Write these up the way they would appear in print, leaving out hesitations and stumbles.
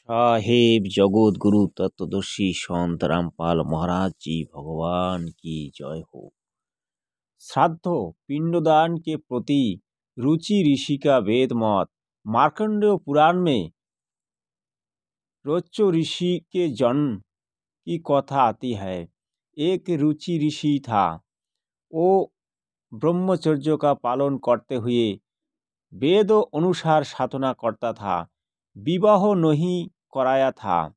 साहेब जगत गुरु तत्वदर्शी संत रामपाल महाराज जी भगवान की जय हो। श्राद्ध पिंडदान के प्रति रुचि ऋषि का वेद मत। मार्कंडेय पुराण में रोच्चो ऋषि के जन्म की कथा आती है। एक रुचि ऋषि था, वो ब्रह्मचर्य का पालन करते हुए वेद अनुसार साधना करता था। विवाह नहीं कराया था।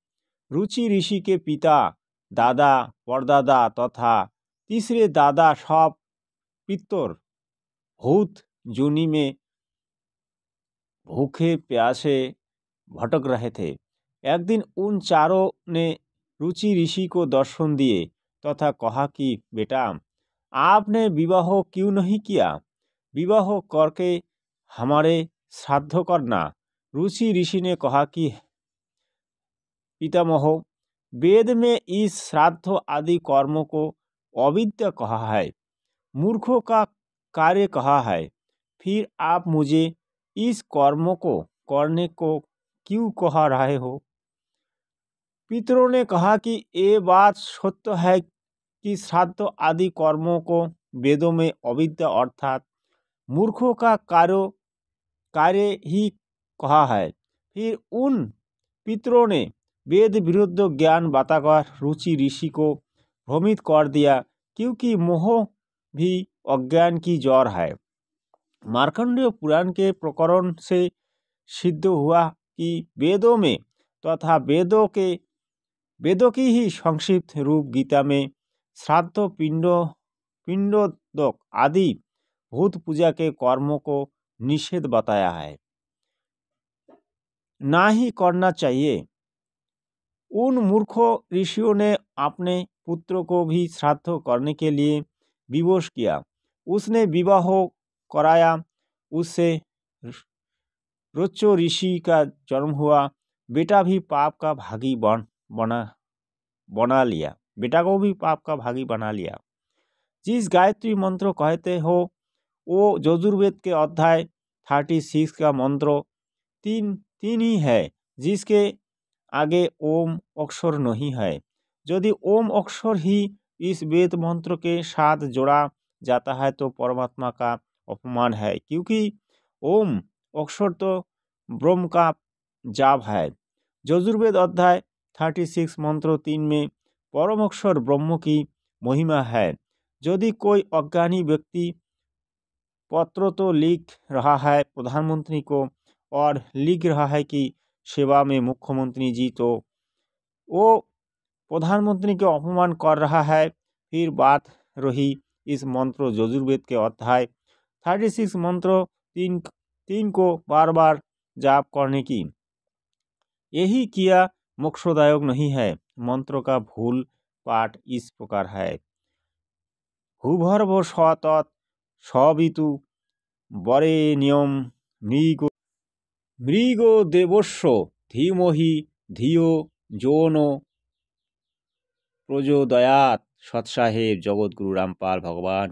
रुचि ऋषि के पिता, दादा, परदादा तथा तीसरे दादा सब पितर भूत जोनी में भूखे प्यासे भटक रहे थे। एक दिन उन चारों ने रुचि ऋषि को दर्शन दिए तथा कहा कि बेटा, आपने विवाह क्यों नहीं किया? विवाह करके हमारे श्राद्ध करना। रुचि ऋषि ने कहा कि पितामह, वेद में इस श्राद्ध आदि कर्मों को अविद्या कहा है, मूर्खों का कार्य कहा है। फिर आप मुझे इस कर्मों को करने को क्यों कह रहे हो? पितरों ने कहा कि ये बात सत्य है कि श्राद्ध आदि कर्मों को वेदों में अविद्या अर्थात मूर्खों का कार्य ही कहा है। फिर उन पितरों ने वेद विरुद्ध ज्ञान बताकर रुचि ऋषि को भ्रमित कर दिया, क्योंकि मोह भी अज्ञान की जड़ है। मार्कंडेय पुराण के प्रकरण से सिद्ध हुआ कि वेदों में तथा वेदों की ही संक्षिप्त रूप गीता में श्राद्ध पिंडोदक आदि भूत पूजा के कर्मों को निषेध बताया है, ना ही करना चाहिए। उन मूर्खों ऋषियों ने अपने पुत्र को भी श्राद्ध करने के लिए विवश किया। उसने विवाह कराया, उससे रोच्चो ऋषि का जन्म हुआ। बेटा भी पाप का भागी बना लिया। बेटा को भी पाप का भागी बना लिया। जिस गायत्री मंत्र कहते हो वो यजुर्वेद के अध्याय 36 का मंत्र तीन ही है, जिसके आगे ओम अक्षर नहीं है। यदि ओम अक्षर ही इस वेद मंत्र के साथ जोड़ा जाता है तो परमात्मा का अपमान है, क्योंकि ओम अक्षर तो ब्रह्म का जाप है। यजुर्वेद अध्याय 36 मंत्र 3 में परम अक्षर ब्रह्म की महिमा है। यदि कोई अज्ञानी व्यक्ति पत्र तो लिख रहा है प्रधानमंत्री को और लिख रहा है कि सेवा में मुख्यमंत्री जी, तो वो प्रधानमंत्री के अपमान कर रहा है। फिर बात रही इस मंत्र यजुर्वेद के अध्याय 36 मंत्र 3 को बार बार जाप करने की। यही किया मोक्षदायक नहीं है। मंत्र का भूल पाठ इस प्रकार है। भूभर्भ सतत सवितु वरेण्यम मृगो देवस्य धीमहि धियो यो न प्रचोदयात्। सत साहेब जगत गुरु रामपाल भगवान।